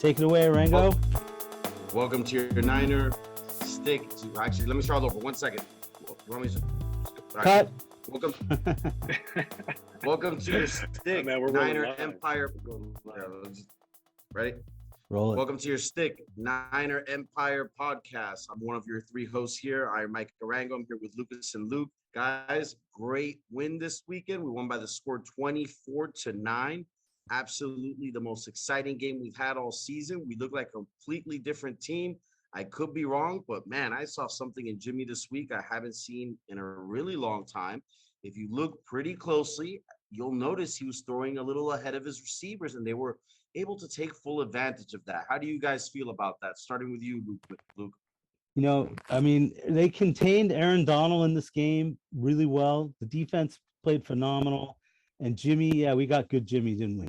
Take it away, Arango. Welcome to your Niner stick. Actually, let me start over. 1 second. You want me to... Cut. Welcome. Welcome to your stick. Man, we're Niner live. Empire. Ready? Roll it. Welcome to your stick Niner Empire podcast. I'm one of your three hosts here. Iron Mike Arango. I'm here with Lucas and Luke. Guys, great win this weekend. We won by the score 24-9. Absolutely the most exciting game we've had all season. We look like a completely different team. I could be wrong, but man, I saw something in Jimmy this week I haven't seen in a really long time. If you look pretty closely, you'll notice he was throwing a little ahead of his receivers, and they were able to take full advantage of that. How do you guys feel about that? Starting with you, Luke. You know, I mean, they contained Aaron Donnel in this game really well. The defense played phenomenal. And Jimmy, yeah, we got good Jimmy, didn't we?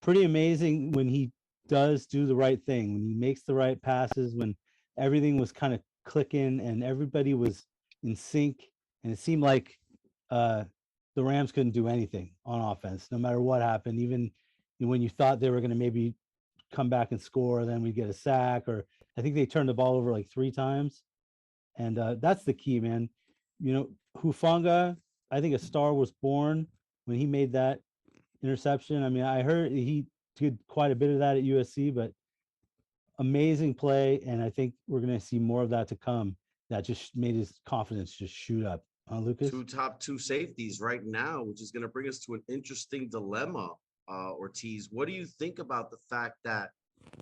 Pretty amazing when he does do the right thing, when he makes the right passes, when everything was kind of clicking and everybody was in sync. And it seemed like the Rams couldn't do anything on offense, no matter what happened. Even when you thought they were going to maybe come back and score, then we get a sack, or I think they turned the ball over like 3 times. And that's the key, man. You know, Hufonga, I think a star was born when he made that interception. I mean, I heard he did quite a bit of that at USC, but amazing play. And I think we're going to see more of that to come. That just made his confidence just shoot up. Lucas? 2 top safeties right now, which is going to bring us to an interesting dilemma. Ortiz, what do you think about the fact that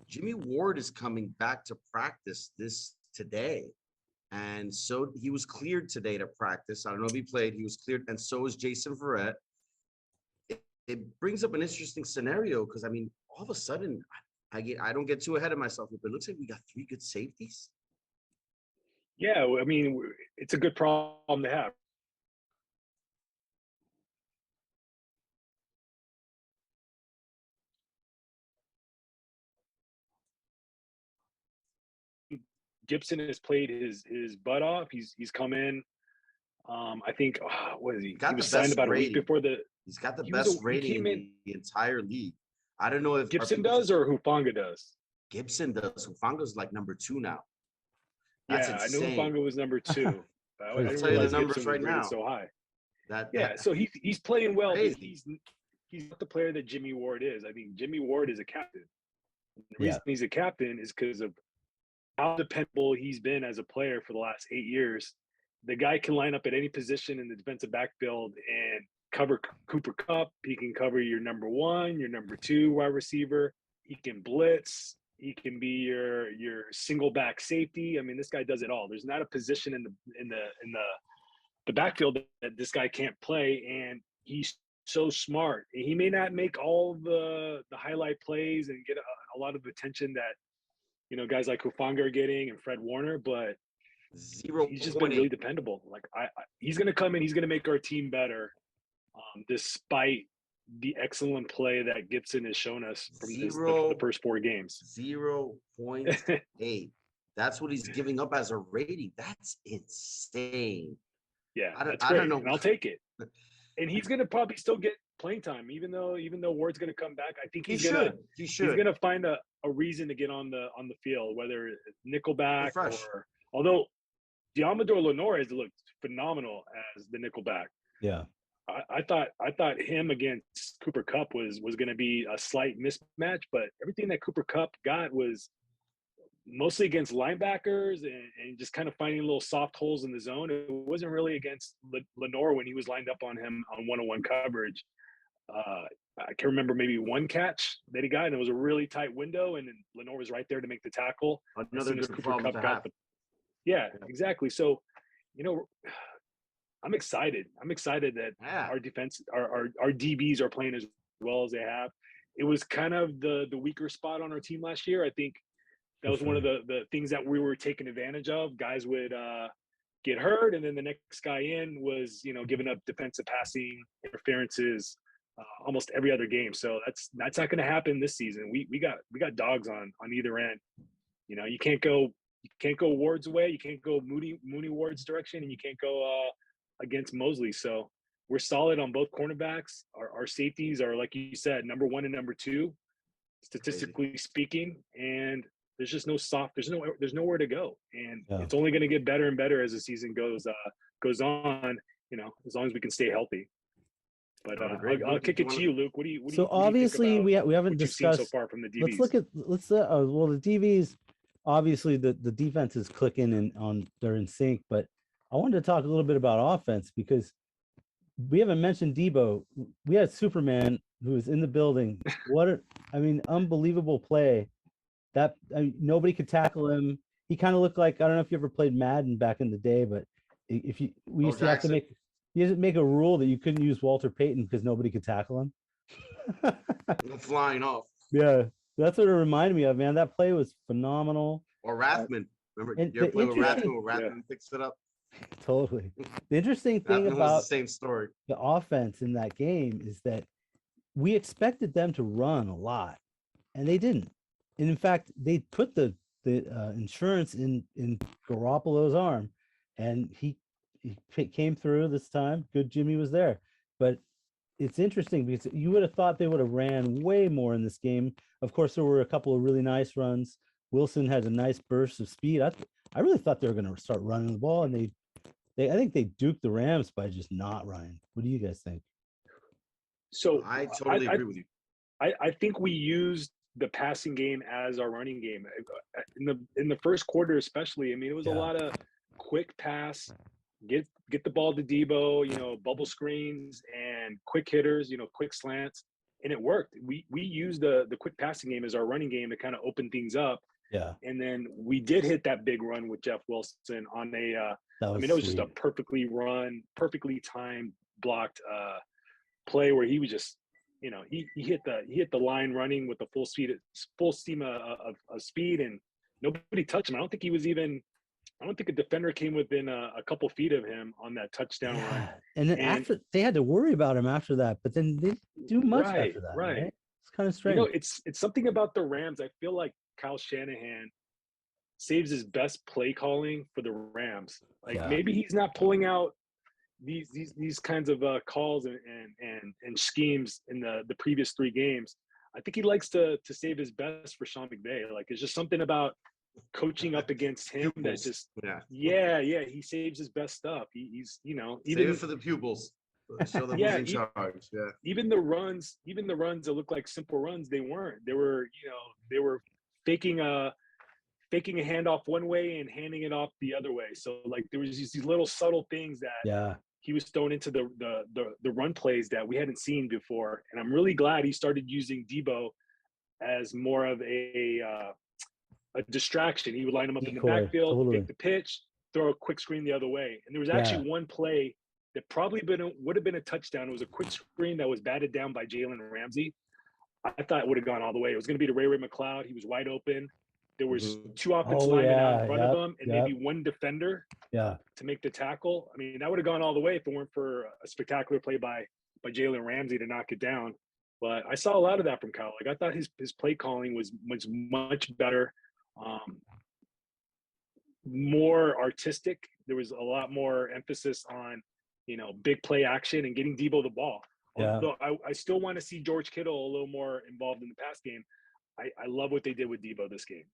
Jimmy Ward is coming back to practice today? And so he was cleared today to practice. I don't know if he played. He was cleared, and so is Jason Verrett. It brings up an interesting scenario because, I mean, all of a sudden, I don't get too ahead of myself, but it looks like we got 3 good safeties. Yeah, I mean, it's a good problem to have. Gibson has played his butt off. He's come in. I think what is he? He was signed about a week before the. He's got the best rating in the entire league. I don't know if Gibson does or Hufonga does. Gibson does. Hufonga's like number 2 now. That's insane. I knew Hufonga was number 2. I'll tell you the numbers right now. So high. That so he's playing well. Crazy. He's not the player that Jimmy Ward is. I think Jimmy Ward is a captain. The reason he's a captain is because of how dependable he's been as a player for the last 8 years. The guy can line up at any position in the defensive backfield and cover Cooper Kupp. He can cover your number 1, your number 2 wide receiver. He can blitz. He can be your single back safety. I mean, this guy does it all. There's not a position in the backfield that this guy can't play, and he's so smart. He may not make all the highlight plays and get a lot of attention that guys like Hufonga are getting and Fred Warner, but he's just been really dependable. Like he's going to come in, he's going to make our team better, despite the excellent play that Gibson has shown us from the first 4 games. 0.8. That's what he's giving up as a rating. That's insane. Yeah, I don't know. And I'll take it. And he's going to probably still get playing time, even though Ward's going to come back. I think he's going to find a reason to get on the field, whether it's nickelback or, although Diamador Lenore has looked phenomenal as the nickelback. Yeah. I thought him against Cooper Kupp was going to be a slight mismatch, but everything that Cooper Kupp got was mostly against linebackers and just kind of finding little soft holes in the zone. It wasn't really against Lenore when he was lined up on him on one-on-one coverage. I can remember maybe one catch that he got, and it was a really tight window, and then Lenore was right there to make the tackle. Another good problem to have. Yeah, exactly. So, I'm excited. I'm excited that our defense, our DBs are playing as well as they have. It was kind of the weaker spot on our team last year. I think that was one of the things that we were taking advantage of. Guys would get hurt, and then the next guy in was, giving up defensive passing interferences almost every other game. So that's not going to happen this season. We got dogs on either end. You can't go Ward's way. You can't go Mooney Ward's direction, and you can't go against Mosley. So we're solid on both cornerbacks. Our safeties are, like you said, number 1 and number 2. statistically speaking, and there's just there's nowhere to go, and Yeah. it's only going to get better and better as the season goes on. As long as we can stay healthy. But I'll kick it to you, Luke. What do you So think obviously about we haven't what you've seen so discussed. far from the DBs? Well, the DBs, obviously the defense is clicking and they're in sync, but I wanted to talk a little bit about offense because we haven't mentioned Debo. We had Superman who was in the building. Unbelievable play. Nobody could tackle him. He kind of looked like, I don't know if you ever played Madden back in the day, but we used to have to make a rule that you couldn't use Walter Payton because nobody could tackle him. Flying off. Yeah, that's what it reminded me of, man. That play was phenomenal. Or Rathman. Remember, And you ever the play with Rathman interesting- where Rathman picks it up? Totally. The interesting thing Rathman was about the same story. the offense in that game is that we expected them to run a lot, and they didn't. And in fact, they put the insurance in Garoppolo's arm, and he came through this time. Good Jimmy was there. But it's interesting because you would have thought they would have ran way more in this game. Of course, there were a couple of really nice runs. Wilson had a nice burst of speed. I really thought they were going to start running the ball, and I think they duked the Rams by just not running. What do you guys think? So I totally agree with you. I think we used the passing game as our running game in the first quarter, especially. I mean, it was a lot of quick pass, get the ball to Debo, bubble screens and quick hitters, quick slants, and it worked. We used the quick passing game as our running game to kind of open things up. Yeah. And then we did hit that big run with Jeff Wilson on it was just a perfectly timed blocked play where he was just, he hit the line running with the full steam of speed, and nobody touched him. I don't think a defender came within a couple feet of him on that touchdown run. And then after they had to worry about him after that, but then they didn't do much after that. Right. It's kind of strange. It's something about the Rams. I feel like Kyle Shanahan saves his best play calling for the Rams. Maybe he's not pulling out these kinds of calls and schemes in the previous 3 games. I think he likes to save his best for Sean McVay. It's just something about coaching up against him that just he saves his best stuff. He's even save it for the pupils. Show them who's in charge. Yeah. Even the runs that look like simple runs, they weren't. They were faking a handoff one way and handing it off the other way. So there was these little subtle things that he was thrown into the run plays that we hadn't seen before. And I'm really glad he started using Debo as more of a distraction. He would line him up in the backfield, take the pitch, throw a quick screen the other way. And there was actually one play that probably would have been a touchdown. It was a quick screen that was batted down by Jalen Ramsey. I thought it would have gone all the way. It was going to be to Ray McLeod. He was wide open. There was 2 offensive linemen out in front of him and maybe 1 defender to make the tackle. I mean, that would have gone all the way if it weren't for a spectacular play by Jalen Ramsey to knock it down. But I saw a lot of that from Kyle. I thought his play calling was much better, more artistic. There was a lot more emphasis on, big play action and getting Debo the ball. Although I still want to see George Kittle a little more involved in the pass game. I love what they did with Debo this game.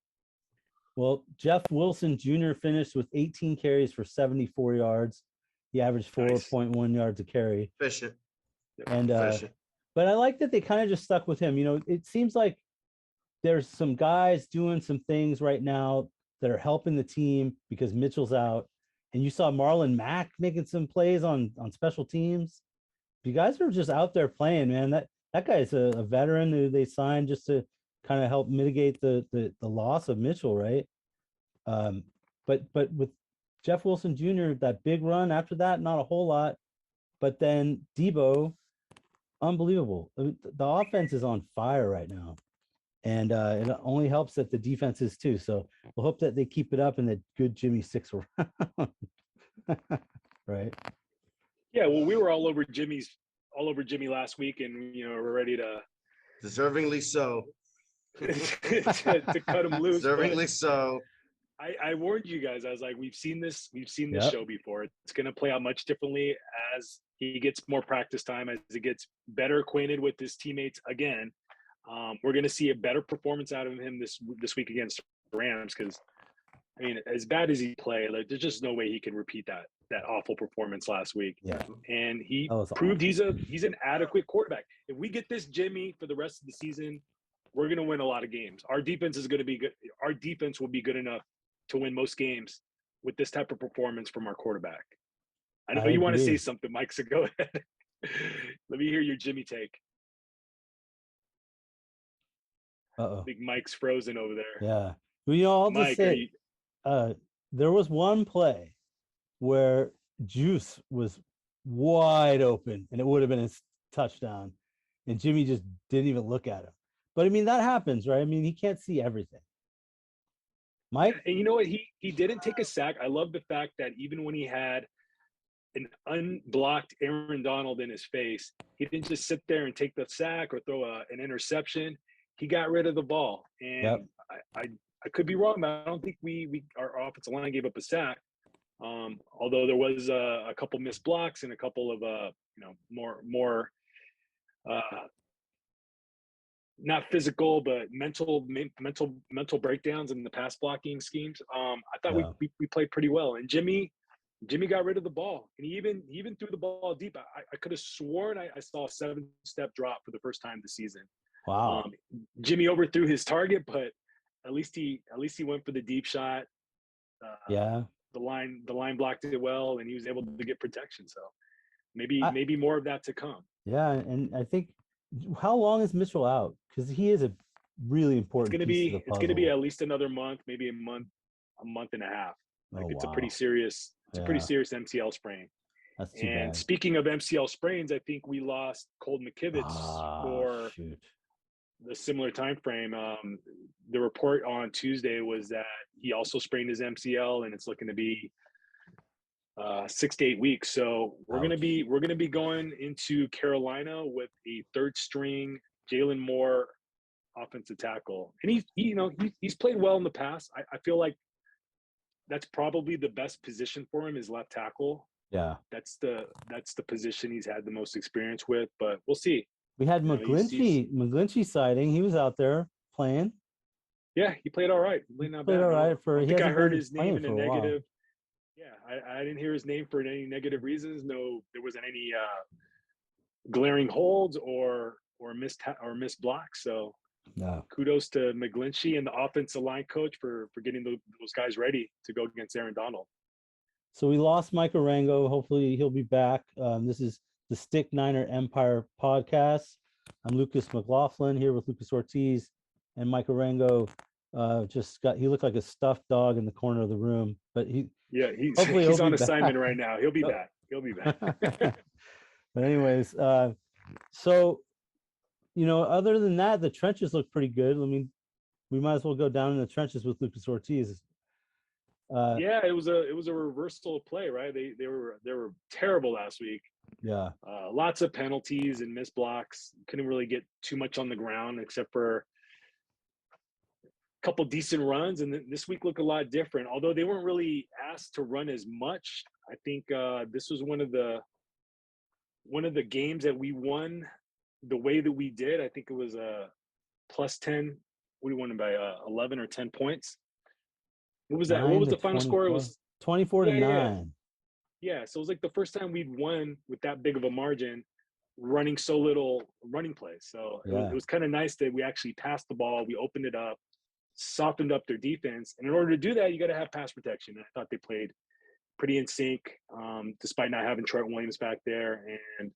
Well, Jeff Wilson Jr. finished with 18 carries for 74 yards. He averaged 4.1 yards a carry. Efficient. And but I like that they kind of just stuck with him. It seems like there's some guys doing some things right now that are helping the team because Mitchell's out. And you saw Marlon Mack making some plays on special teams. You guys are just out there playing, man. That guy is a veteran who they signed just to kind of help mitigate the loss of Mitchell, right? But with Jeff Wilson Jr., that big run after that, not a whole lot. But then Debo, unbelievable. The offense is on fire right now. And it only helps that the defense is too. So we'll hope that they keep it up and that good Jimmy sticks around. Right. Yeah, well, we were all over Jimmy last week, and we're ready to deservingly so to cut him loose. Deservingly so. I warned you guys. I was like, we've seen this show before. It's going to play out much differently as he gets more practice time, as he gets better acquainted with his teammates again. We're going to see a better performance out of him this week against Rams because, I mean, as bad as he played, like, there's just no way he can repeat that awful performance last week. Yeah. And he That was proved awful. he's an adequate quarterback. If we get this Jimmy for the rest of the season, we're going to win a lot of games. Our defense is going to be good. Our defense will be good enough to win most games with this type of performance from our quarterback. I know I you want to say agree. something, Mike, so go ahead. Let me hear your Jimmy take. Uh-oh. I think Mike's frozen over there. Yeah. Well, I'll just Mike, are you? say, there was one play where Juice was wide open and it would have been a touchdown, and Jimmy just didn't even look at him. But I mean, that happens, right? I mean, he can't see everything. Mike? And you know what? He didn't take a sack. I love the fact that even when he had an unblocked Aaron Donald in his face, he didn't just sit there and take the sack or throw an interception. He got rid of the ball. And Yep. I could be wrong, but I don't think our offensive line gave up a sack. Although there was a couple missed blocks and a couple of more not physical but mental breakdowns in the pass blocking schemes. I thought Yeah. we played pretty well, and Jimmy got rid of the ball, and he even threw the ball deep. I could have sworn I saw a 7-step drop for the first time this season. Wow. Jimmy overthrew his target, but at least he went for the deep shot. Yeah. The line blocked it well, and he was able to get protection. So maybe more of that to come. Yeah, and I think, how long is Mitchell out? Because he is a really important It's piece of the puzzle. going to be at least another month, maybe a month and a half. Like, it's a pretty serious MCL sprain. That's too And bad. speaking of MCL sprains, I think we lost Colt McKivitz for the similar time frame. The report on Tuesday was that he also sprained his MCL, and it's looking to be 6 to 8 weeks. So we're gonna be going into Carolina with a third string Jalen Moore offensive tackle, and he's played well in the past. I feel like that's probably the best position for him is left tackle. Yeah, that's the position he's had the most experience with, but we'll see. We had McGlinchey sighting. He was out there playing. Yeah, he played all right. He played not bad. All right. I think I heard his name in a negative. Yeah, I didn't hear his name for any negative reasons. No, there wasn't any glaring holds or missed blocks. So kudos to McGlinchey and the offensive line coach for getting those guys ready to go against Aaron Donald. So we lost Mike Arango. Hopefully he'll be back. This is the Stick Niner Empire podcast. I'm Lucas McLaughlin here with Lucas Ortiz, and Mike Arango he looked like a stuffed dog in the corner of the room, but he's on assignment right now. He'll be back. But anyways, so other than that, the trenches look pretty good. I mean, we might as well go down in the trenches with Lucas Ortiz. It was a reversal of play, right? They were terrible last week. Yeah. Lots of penalties and missed blocks. Couldn't really get too much on the ground except for a couple decent runs. And this week looked a lot different. Although they weren't really asked to run as much. I think this was one of the games that we won the way that we did. I think it was a +10. We won by 11 or 10 points. What was that? What was the final score? It was 24-9. Yeah, so it was like the first time we'd won with that big of a margin, running so little running plays. So it was kind of nice that we actually passed the ball. We opened it up, softened up their defense. And in order to do that, you got to have pass protection. And I thought they played pretty in sync, despite not having Trent Williams back there. And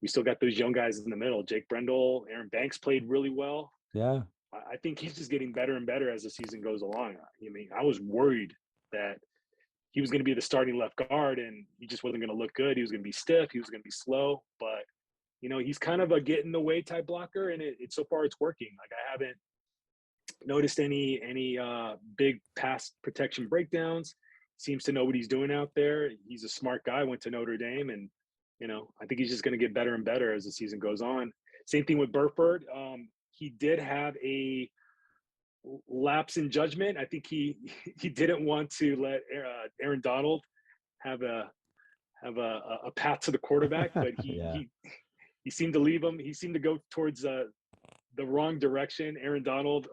we still got those young guys in the middle. Jake Brendel, Aaron Banks played really well. Yeah. I think he's just getting better and better as the season goes along. I mean, I was worried that he was going to be the starting left guard and he just wasn't going to look good. He was going to be stiff. He was going to be slow. But, he's kind of a get in the way type blocker, and so far it's working. Like, I haven't noticed any big pass protection breakdowns. Seems to know what he's doing out there. He's a smart guy, went to Notre Dame, and, I think he's just going to get better and better as the season goes on. Same thing with Burford. He did have a lapse in judgment. I think he didn't want to let Aaron Donald have a path to the quarterback, but he seemed to leave him. He seemed to go towards the wrong direction. Aaron Donald,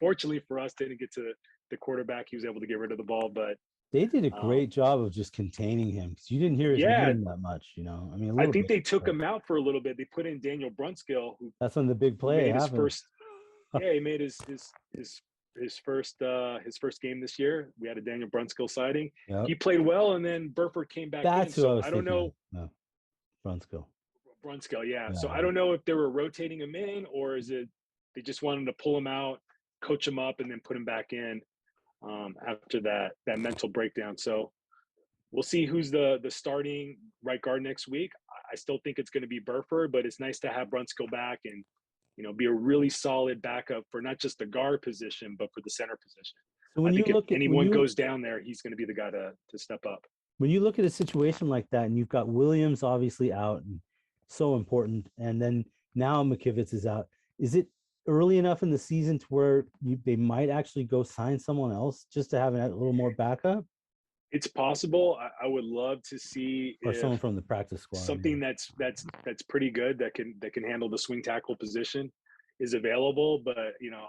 fortunately for us, didn't get to the quarterback. He was able to get rid of the ball, but They did a great job of just containing him because you didn't hear his yeah, name that much, you know. I mean, a I little think bit. they took but him out for a little bit. They put in Daniel Brunskill, who That's when the big play made his happened. first. Yeah, he made his first game this year. We had a Daniel Brunskill sighting. Yep. He played well, and then Burford came back That's in. who I So was I don't thinking know. of. No, Brunskill. Brunskill, yeah. So Yeah. I don't know if they were rotating him in, or is it they just wanted to pull him out, coach him up, and then put him back in after that mental breakdown. So we'll see who's the starting right guard next week. I still think it's going to be Burford, but it's nice to have Brunskill back and be a really solid backup for not just the guard position, but for the center position. So when I you think look if at anyone goes down there, he's going to be the guy to step up. when you look at a situation like that, and you've got Williams obviously out and so important, and then now McKivitz is out, is it early enough in the season to where they might actually go sign someone else just to have a little more backup? It's possible. I would love to see Or if someone from the practice squad. something that's pretty good that can handle the swing tackle position is available. But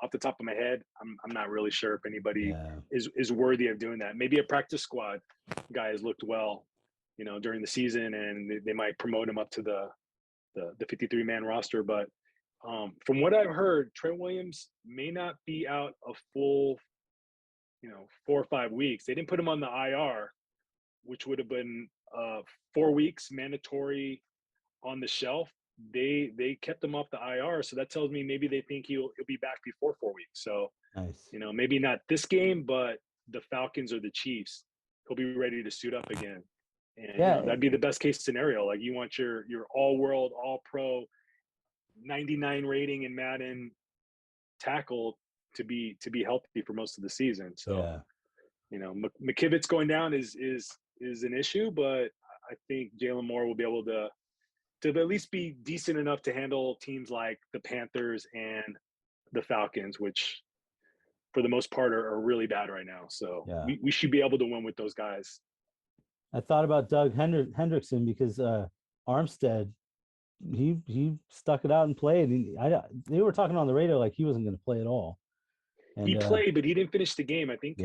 off the top of my head, I'm not really sure if anybody is worthy of doing that. Maybe a practice squad guy has looked well, during the season, and they might promote him up to the 53-man roster. But from what I've heard, Trent Williams may not be out a full 4 or 5 weeks. They didn't put him on the IR, which would have been 4 weeks mandatory on the shelf. They kept him off the IR, so that tells me maybe they think he'll be back before 4 weeks. So nice. Maybe not this game, but the Falcons or the Chiefs, he'll be ready to suit up again. And that'd be the best case scenario. Like, you want your all world, all pro, 99 rating in Madden tackle to be healthy for most of the season. So McKivitz going down is an issue, but I think Jalen Moore will be able to at least be decent enough to handle teams like the Panthers and the Falcons, which for the most part are really bad right now. So we should be able to win with those guys. I thought about Doug Hendrickson because Armstead, he stuck it out and played. They were talking on the radio like he wasn't going to play at all. And, he played, but he didn't finish the game. I think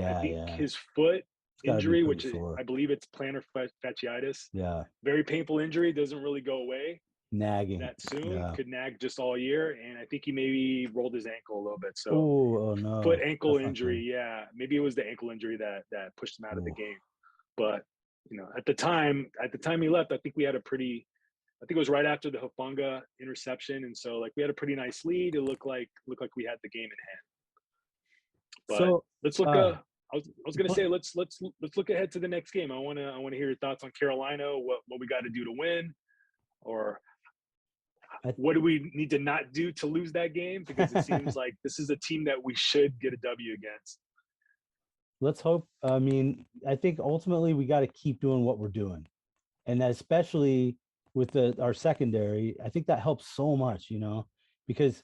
his foot injury, which I believe it's plantar fasciitis. Yeah. Very painful injury. Doesn't really go away. Nagging. That soon. Could nag just all year. And I think he maybe rolled his ankle a little bit. So oh no. Foot ankle injury. Yeah. Maybe it was the ankle injury that pushed him out of the game. But at the time he left, I think it was right after the Hufonga interception. And so we had a pretty nice lead. It looked like we had the game in hand. But so let's look. I was going to say let's look ahead to the next game. I want to hear your thoughts on Carolina. What we got to do to win, or what do we need to not do to lose that game? Because it seems like this is a team that we should get a W against. Let's hope. I mean, I think ultimately we got to keep doing what we're doing, and especially with our secondary, I think that helps so much. Because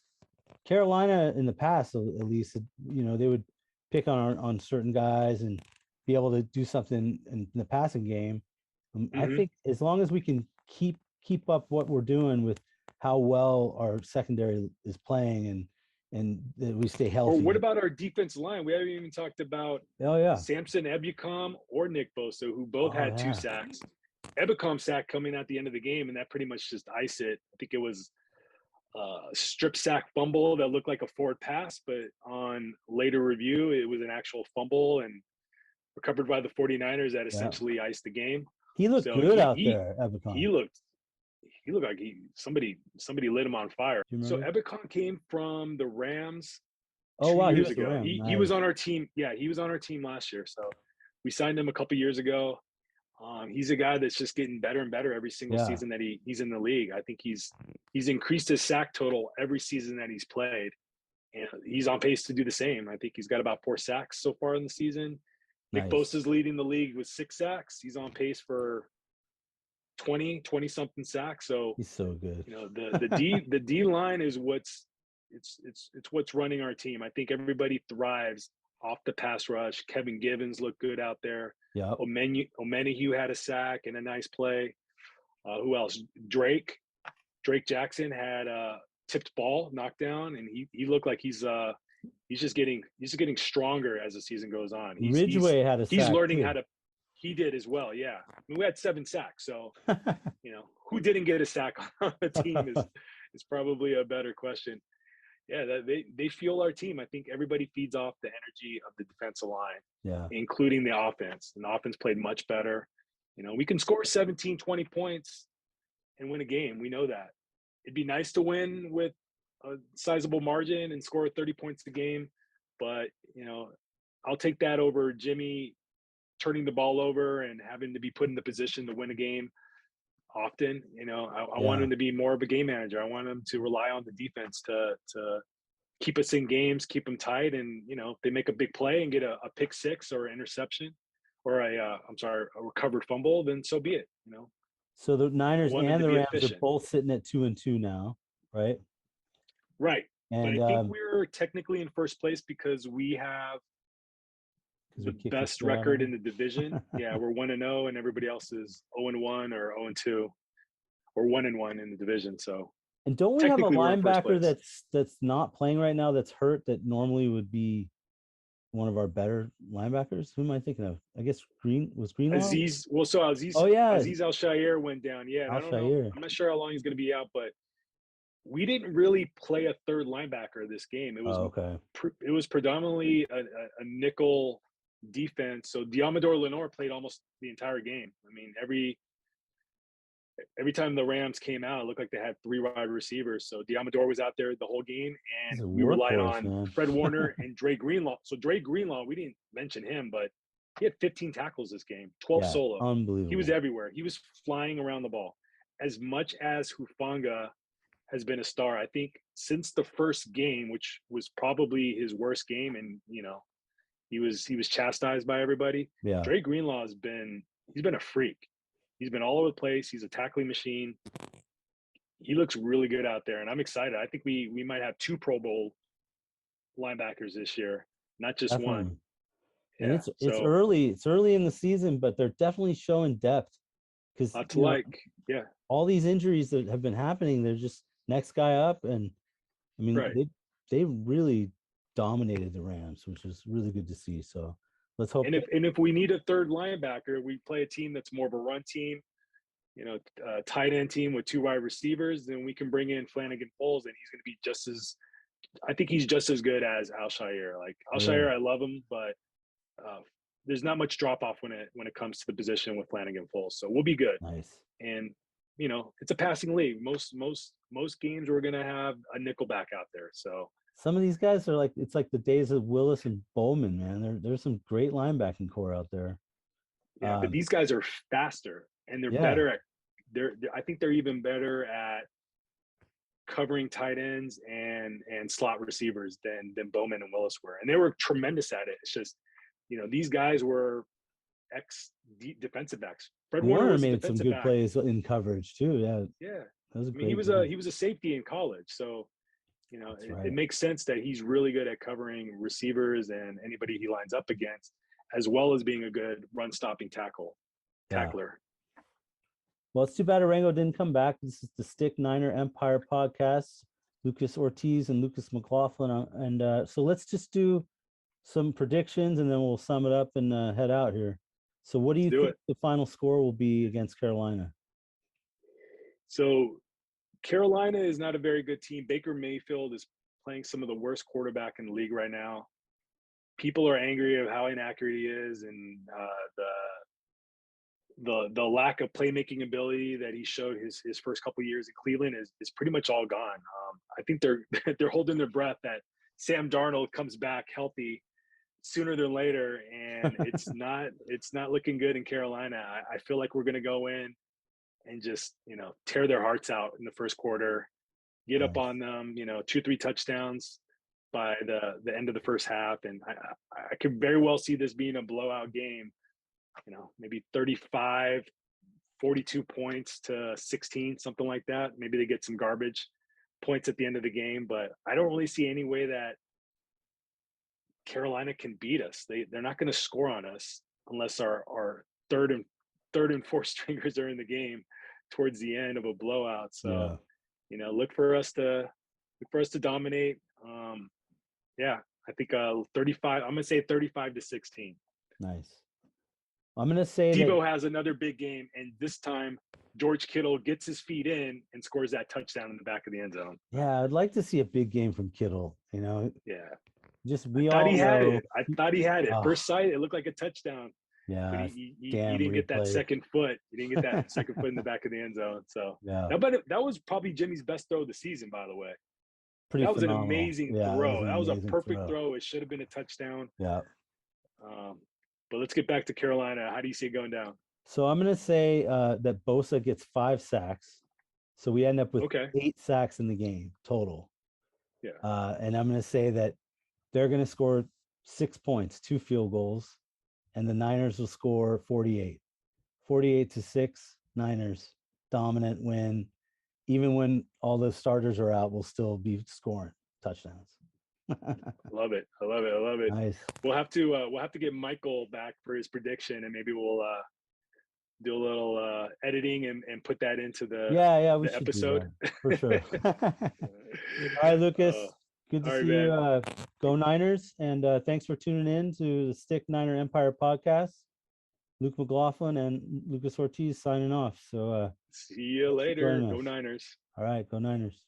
Carolina in the past, at least, they would pick on certain guys and be able to do something in the passing game. I think as long as we can keep up what we're doing with how well our secondary is playing and that we stay healthy. Or what about our defense line? We haven't even talked about Samson Ebukam or Nick Bosa, who both had 2 sacks. Ebukam sack coming at the end of the game, and that pretty much just iced it. I think it was strip sack fumble that looked like a forward pass, but on later review, it was an actual fumble and recovered by the 49ers that essentially iced the game. He looked good out there, Ebukam. He looked like somebody lit him on fire. So Ebukam came from the Rams 2 years ago. He was on our team. Yeah, he was on our team last year. So we signed him a couple years ago. He's a guy that's just getting better and better every single season that he's in the league. I think he's increased his sack total every season that he's played, and he's on pace to do the same. I think he's got about 4 sacks so far in the season. Nice. Nick Bosa's leading the league with 6 sacks. He's on pace for 20 something sacks. So he's so good. The D line is what's running our team. I think everybody thrives off the pass rush. Kevin Givens looked good out there. Yeah. Omenihu had a sack and a nice play. Who else? Drake Jackson had tipped ball knocked down, and he looked like he's just getting stronger as the season goes on. Ridgway had a he's sack learning too. how to. He did as well. Yeah, I mean, we had 7 sacks, so who didn't get a sack on the team is probably a better question. Yeah, they fuel our team. I think everybody feeds off the energy of the defensive line, including the offense. And the offense played much better. We can score 17, 20 points and win a game. We know that. It'd be nice to win with a sizable margin and score 30 points a game. But, I'll take that over Jimmy turning the ball over and having to be put in the position to win a game often. I want him to be more of a game manager. I want him to rely on the defense to keep us in games, keep them tight. And, if they make a big play and get a pick six or an interception or a recovered fumble, then so be it, So the Niners and the Rams efficient. are both sitting at 2-2 now, right? Right. And but I think we're technically in first place because we have the best record in the division. Yeah, we're 1-0 and everybody else is 0-1 or 0-2 or 1-1 in the division. So and don't we have a linebacker that's not playing right now that's hurt that normally would be one of our better linebackers? Who am I thinking of? I guess Greenlaw? Aziz. Well, so Aziz. Oh yeah, Aziz Al-Shaair went down. Yeah, I don't know. I'm not sure how long he's going to be out, but we didn't really play a third linebacker this game. It was it was predominantly a nickel defense. So Diamador Lenore played almost the entire game. I mean, every time the Rams came out, it looked like they had 3 wide receivers. So Diamador was out there the whole game, and we relied on Fred Warner and Dre Greenlaw. So Dre Greenlaw, we didn't mention him, but he had 15 tackles this game, 12 solo. Unbelievable. He was everywhere. He was flying around the ball. As much as Hufonga has been a star, I think since the first game, which was probably his worst game, and he was chastised by everybody. Yeah. Dre Greenlaw he's been a freak. He's been all over the place. He's a tackling machine. He looks really good out there, and I'm excited. I think we might have 2 Pro Bowl linebackers this year, not just one. And it's early. It's early in the season, but they're definitely showing depth because all these injuries that have been happening, they're just next guy up, and I mean they really dominated the Rams, which is really good to see. So let's hope. And if we need a third linebacker, we play a team that's more of a run team, a tight end team with 2 wide receivers, then we can bring in Flanagan Foles, and he's going to be I think he's just as good as Al-Shaair. Like Al-Shaair, I love him, but there's not much drop off when it comes to the position with Flanagan Foles. So we'll be good. Nice. And it's a passing league. Most games we're going to have a nickelback out there. So some of these guys are it's like the days of Willis and Bowman, man. There's some great linebacking core out there. Yeah, but these guys are faster, and they're better at. I think they're even better at covering tight ends and slot receivers than Bowman and Willis were, and they were tremendous at it. It's just, these guys were defensive backs. Fred Warner made some good plays in coverage too. Yeah. That was he was a safety in college, so it makes sense that he's really good at covering receivers and anybody he lines up against, as well as being a good run stopping tackler. Well, it's too bad Arango didn't come back. This is the Stick Niner Empire podcast. Lucas Ortiz and Lucas McLaughlin, and so let's just do some predictions, and then we'll sum it up and head out here. So what do you think the final score will be against Carolina? So Carolina is not a very good team. Baker Mayfield is playing some of the worst quarterback in the league right now. People are angry of how inaccurate he is, and the lack of playmaking ability that he showed his first couple of years in Cleveland is pretty much all gone. I think they're holding their breath that Sam Darnold comes back healthy sooner than later, and it's not looking good in Carolina. I feel like we're going to go in and just tear their hearts out in the first quarter, get up on them, 2-3 touchdowns by the end of the first half, and I could very well see this being a blowout game. Maybe 35, 42 points to 16, something like that. Maybe they get some garbage points at the end of the game, but I don't really see any way that Carolina can beat us. They're not going to score on us unless our third and fourth stringers are in the game towards the end of a blowout. So, look for us to Look for us to dominate. Yeah, I think 35. I'm gonna say 35-16. Nice. I'm gonna say Debo that. has another big game, and this time George Kittle gets his feet in and scores that touchdown in the back of the end zone. Yeah, I'd like to see a big game from Kittle. Yeah, just I we thought all he had know. it. I thought he had it. Ah, First sight, it looked like a touchdown, but yeah, he damn didn't get that replay. second foot. He didn't get that second foot in the back of the end zone. So Yeah, that was probably Jimmy's best throw of the season, by the way. pretty That was an phenomenal. amazing Yeah, it was throw. an That was a amazing perfect throw. It should have been a touchdown. Yeah. But let's get back to Carolina. How do you see it going down? So I'm gonna say that Bosa gets 5 sacks, so we end up with Okay. 8 sacks in the game total. Yeah. And I'm gonna say that they're gonna score 6 points, 2 field goals, and the Niners will score 48. 48-6. Niners dominant win. Even when all the starters are out, we'll still be scoring touchdowns. Love it. I love it. I love it. Nice. We'll have to get Michael back for his prediction, and maybe we'll do a little editing and put that into the We the should episode do that, for sure. All right, Lucas. Good to all right, see you. man. Go Niners, and thanks for tuning in to the Stick Niner Empire podcast. Luke McLaughlin and Lucas Ortiz signing off. So See you thanks for later. joining Go us. Niners. All right, go Niners.